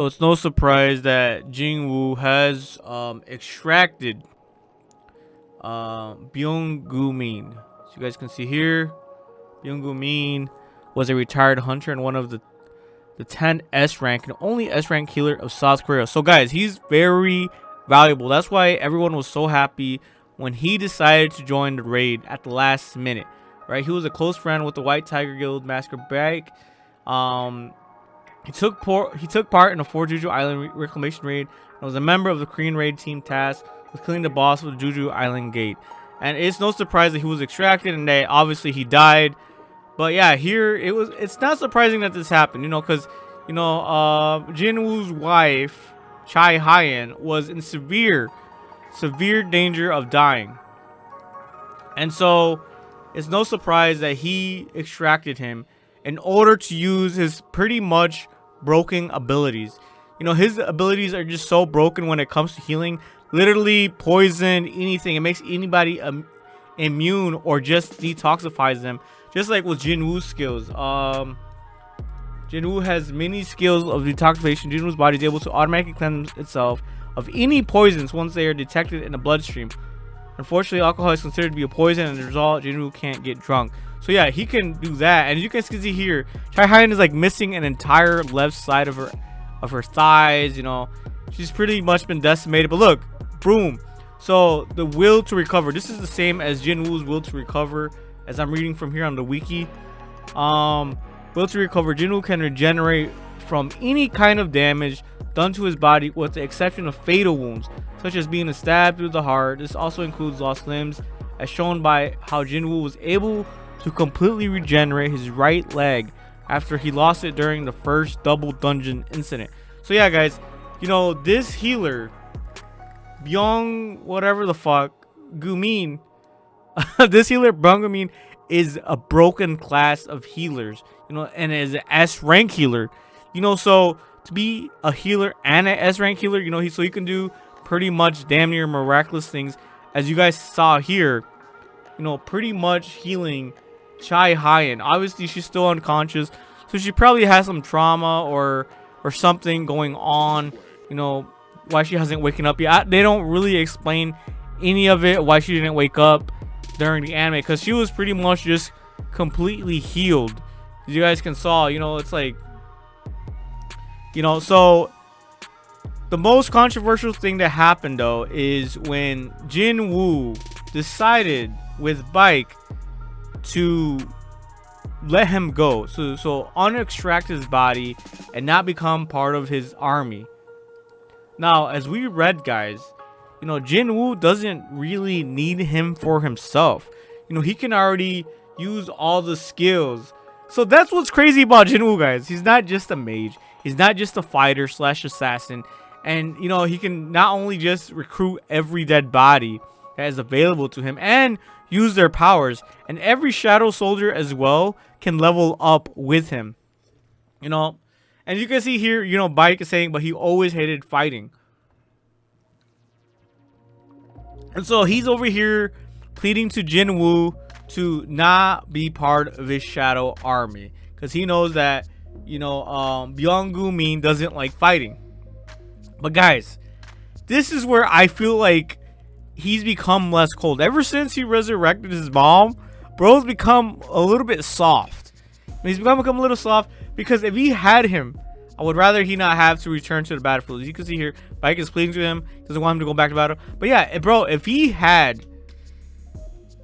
So it's no surprise that Jingwoo has extracted Byung-gu-min. So you guys can see here, Byung-gu-min was a retired hunter and one of the 10 S rank and only S rank healer of South Korea. So guys, he's very valuable. That's why everyone was so happy when he decided to join the raid at the last minute. Right? He was a close friend with the White Tiger Guild Master Bag. He took part in the 4 Jeju Island reclamation raid and was a member of the Korean raid team tasked with killing the boss of the Jeju Island gate. And it's no surprise that he was extracted and that obviously he died. But yeah, here it's not surprising that this happened, because Jinwoo's wife, Chai Hyen, was in severe danger of dying. And so it's no surprise that he extracted him in order to use his pretty much broken abilities. His abilities are just so broken when it comes to healing. Literally poison, anything. It makes anybody immune or just detoxifies them. Just like with Jinwoo's skills. Jinwoo has many skills of detoxification. Jinwoo's body is able to automatically cleanse itself of any poisons once they are detected in the bloodstream. Unfortunately, alcohol is considered to be a poison, and as a result, Jinwoo can't get drunk. So yeah, he can do that. And you guys can see here, Chai Hyen is like missing an entire left side of her thighs. She's pretty much been decimated. But look, boom. So the will to recover. This is the same as Jinwoo's will to recover, as I'm reading from here on the wiki. Will to recover. Jinwoo can regenerate from any kind of damage done to his body, with the exception of fatal wounds, such as being stabbed through the heart. This also includes lost limbs, as shown by how Jinwoo was able to completely regenerate his right leg after he lost it during the first double dungeon incident. So yeah, guys, this healer, Byung whatever the fuck, Gumin, this healer, Byung Gumin, is a broken class of healers, and is an S rank healer, so to be a healer and an S rank healer, so he can do pretty much damn near miraculous things, as you guys saw here, pretty much healing Chai Hyen. Obviously she's still unconscious, so she probably has some trauma or something going on, why she hasn't waken up yet. They don't really explain any of it, why she didn't wake up during the anime, because she was pretty much just completely healed. As you guys can saw, it's like, so the most controversial thing that happened though is when Jinwoo decided with Bike to let him go, so unextract his body and not become part of his army. Now, as we read, guys, Jinwoo doesn't really need him for himself. He can already use all the skills. So that's what's crazy about Jinwoo, guys. He's not just a mage. He's not just a fighter / assassin. And, he can not only just recruit every dead body that is available to him and use their powers. And every shadow soldier as well can level up with him. And you can see here, Bike is saying, but he always hated fighting. And so he's over here pleading to Jinwoo to not be part of his shadow army, because he knows that, Byung-gu-min doesn't like fighting. But guys, this is where I feel like he's become less cold. Ever since he resurrected his mom, bro's become a little bit soft. He's become a little soft, because if he had him, I would rather he not have to return to the battlefield. As you can see here, Bike is pleading to him, doesn't want him to go back to battle. But yeah, bro, if he had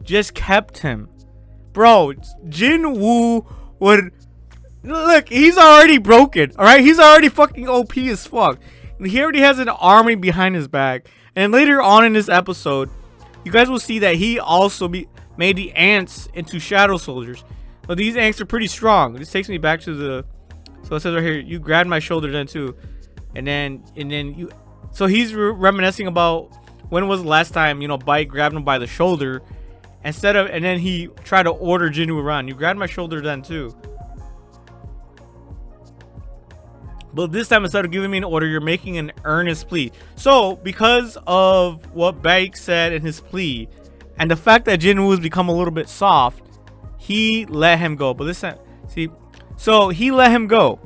just kept him, bro, Jinwoo would... Look, he's already broken, alright? He's already fucking OP as fuck. He already has an army behind his back. And later on in this episode, you guys will see that he also made the ants into shadow soldiers. But these ants are pretty strong. This takes me back to the... So it says right here, you grabbed my shoulder then too. And then you... So he's reminiscing about when was the last time, Bike grabbed him by the shoulder. And then he tried to order Jinwoo around. You grabbed my shoulder then too. But this time, instead of giving me an order, you're making an earnest plea. So, because of what Bike said in his plea, and the fact that Jinwoo has become a little bit soft, he let him go. But this time, see, so he let him go.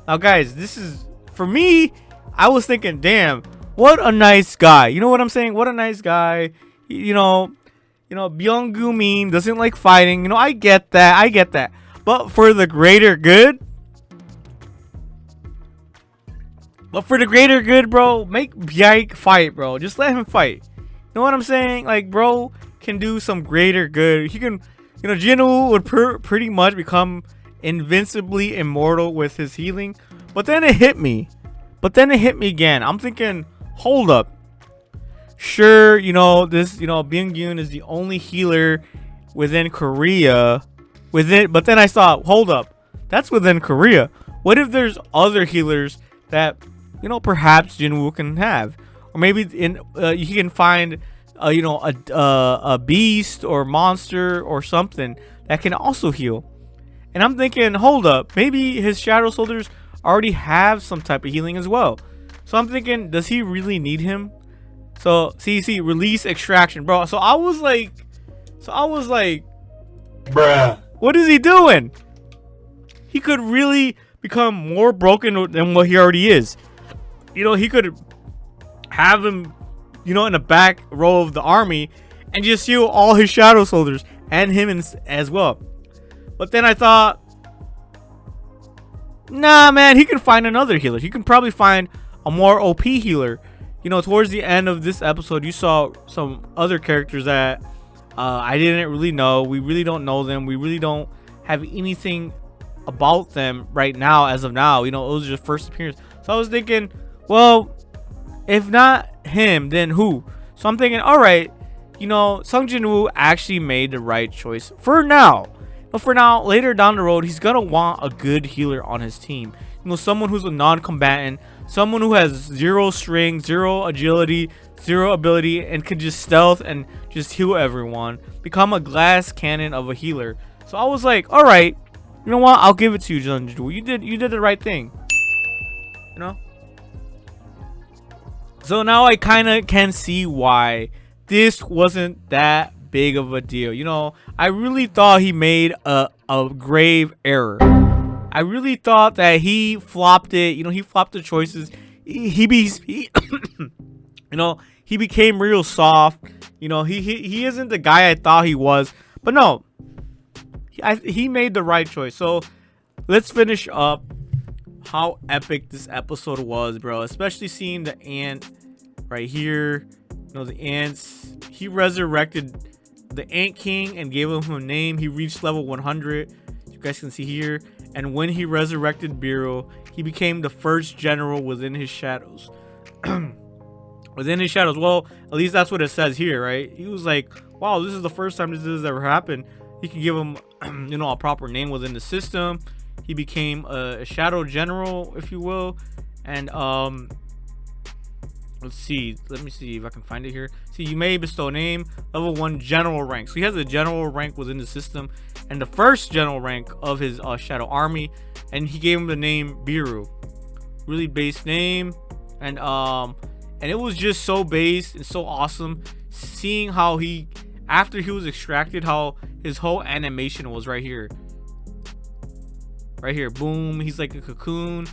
Now, guys, this is, for me, I was thinking, damn, what a nice guy. You know what I'm saying? What a nice guy. You know, Byung-gu doesn't like fighting. You know, I get that. But for the greater good, bro, make Byaik fight, bro. Just let him fight. You know what I'm saying? Like, bro can do some greater good. He can, Jinwoo would pretty much become invincibly immortal with his healing. But then it hit me. Again. I'm thinking, hold up. Sure, this, Byung-gun is the only healer within Korea. But then I thought, hold up. That's within Korea. What if there's other healers that, perhaps Jinwoo can have? Or maybe he can find, a beast or monster or something that can also heal. And I'm thinking, hold up. Maybe his Shadow Soldiers already have some type of healing as well. So I'm thinking, does he really need him? So see, release extraction, bro. So I was like, bruh, what is he doing? He could really become more broken than what he already is. He could have him, in the back row of the army and just heal all his Shadow Soldiers and him as well. But then I thought, nah, man, he can find another healer. He can probably find a more OP healer. Towards the end of this episode, you saw some other characters that I didn't really know. We really don't know them. We really don't have anything about them right now, as of now. It was just first appearance. So I was thinking, well, if not him, then who? So I'm thinking, all right, Sung Jinwoo actually made the right choice for now. But for now, later down the road, he's gonna want a good healer on his team. Someone who's a non-combatant, someone who has zero strength, zero agility, zero ability, and can just stealth and just heal everyone. Become a glass cannon of a healer. So I was like, all right, you know what? I'll give it to you, Sung Jinwoo. You did the right thing. So now I kind of can see why this wasn't that big of a deal. I really thought he made a grave error. I really thought that he flopped it. He flopped the choices. He became real soft. He isn't the guy I thought he was. But no, he made the right choice. So let's finish up how epic this episode was, bro. Especially seeing the ant right here. The ants. He resurrected the Ant King and gave him a name. He reached level 100. You guys can see here. And when he resurrected Biro, he became the first general within his shadows. Within his shadows. Well, at least that's what it says here, right? He was like, wow, this is the first time this has ever happened. He can give him, a proper name within the system. He became a shadow general, if you will. And, let's see. Let me see if I can find it here. See, you may bestow name, level 1 general rank. So he has a general rank within the system. And the first general rank of his shadow army, and he gave him the name Biru. Really base name, and it was just so base and so awesome seeing how he, after he was extracted, how his whole animation was right here, boom, he's like a cocoon.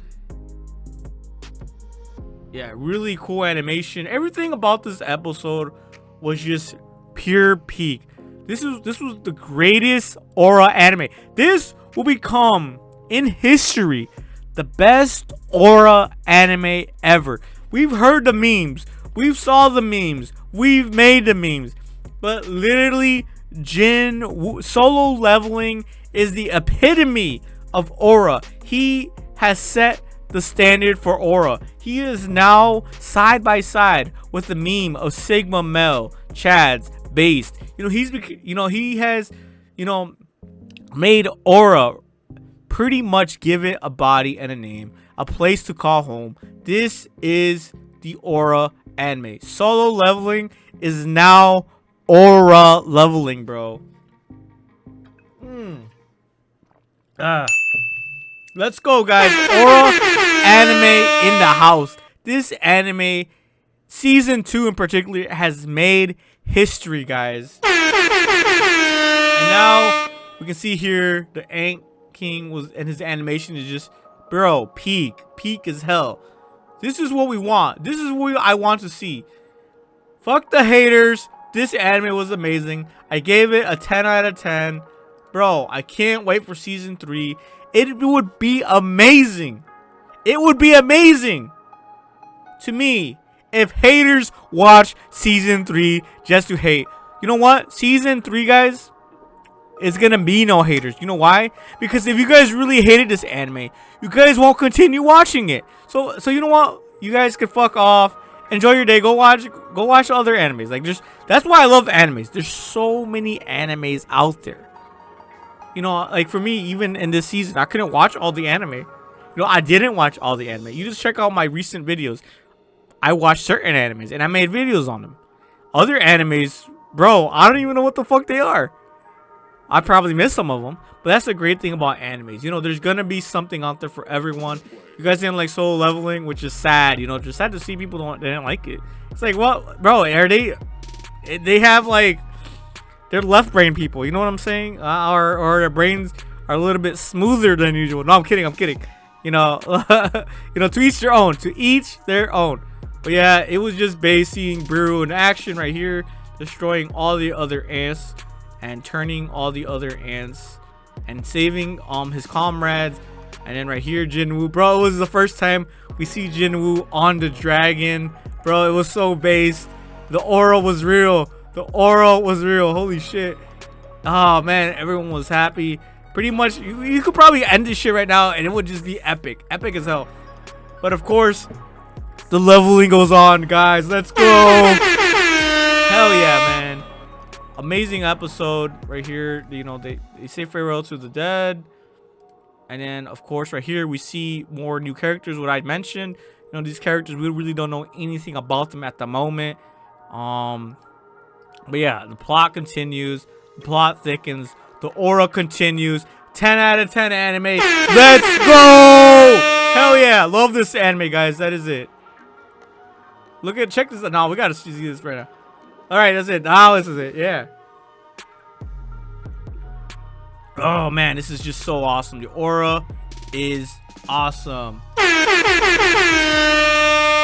Yeah, really cool animation. Everything about this episode was just pure peak. This was the greatest aura anime. This will become, in history, the best aura anime ever. We've heard the memes. We've saw the memes. We've made the memes. But literally, Jin solo leveling is the epitome of aura. He has set the standard for aura. He is now side by side with the meme of Sigma Mel, Chad's based. He has made aura pretty much give it a body and a name, a place to call home. This is the aura anime. Solo leveling is now aura leveling, bro. Let's go, guys. Aura anime in the house. This anime, season 2 in particular, has made history, guys. And now we can see here the Ant King was, and his animation is just, bro, peak as hell. This is what we want. This is what I want to see. Fuck the haters. This anime was amazing. I gave it a 10 out of 10. Bro, I can't wait for season 3. It would be amazing. It would be amazing to me if haters watch season 3 just to hate. You know what? Season 3, guys, is gonna be no haters. You know why? Because if you guys really hated this anime, you guys won't continue watching it. So you know what? You guys can fuck off. Enjoy your day. Go watch other animes. Like, that's why I love animes. There's so many animes out there. You know, like for me, even in this season, I couldn't watch all the anime. You know, I didn't watch all the anime. You just check out my recent videos. I watched certain animes and I made videos on them. Other animes, bro, I don't even know what the fuck they are. I probably missed some of them, but that's the great thing about animes. You know, there's gonna be something out there for everyone. You guys didn't like Solo Leveling, which is sad. You know, just sad to see people they didn't like it. It's like, what, bro? Are they have like, they're left brain people. You know what I'm saying? Or their brains are a little bit smoother than usual. No, I'm kidding. I'm kidding. You know, you know, to each their own. To each their own. But yeah, it was just based seeing Brew in action right here, destroying all the other ants and turning all the other ants and saving his comrades. And then right here, Jinwoo, bro, it was the first time we see Jinwoo on the dragon, bro. It was so based. The aura was real. The aura was real. Holy shit. Oh man, everyone was happy. Pretty much, you could probably end this shit right now and it would just be epic. Epic as hell. But of course, the leveling goes on, guys. Let's go. Hell yeah, man. Amazing episode right here. You know, they say farewell to the dead. And then, of course, right here, we see more new characters, what I mentioned. You know, these characters, we really don't know anything about them at the moment. But yeah, the plot continues. The plot thickens. The aura continues. 10 out of 10 anime. Let's go! Hell yeah. Love this anime, guys. That is it. Check this out. No, we gotta see this right now. Alright, that's it. Now this is it. Yeah. Oh man, this is just so awesome. The aura is awesome.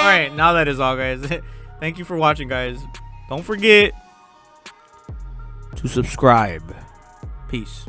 Alright, now that is all, guys. Thank you for watching, guys. Don't forget to subscribe. Peace.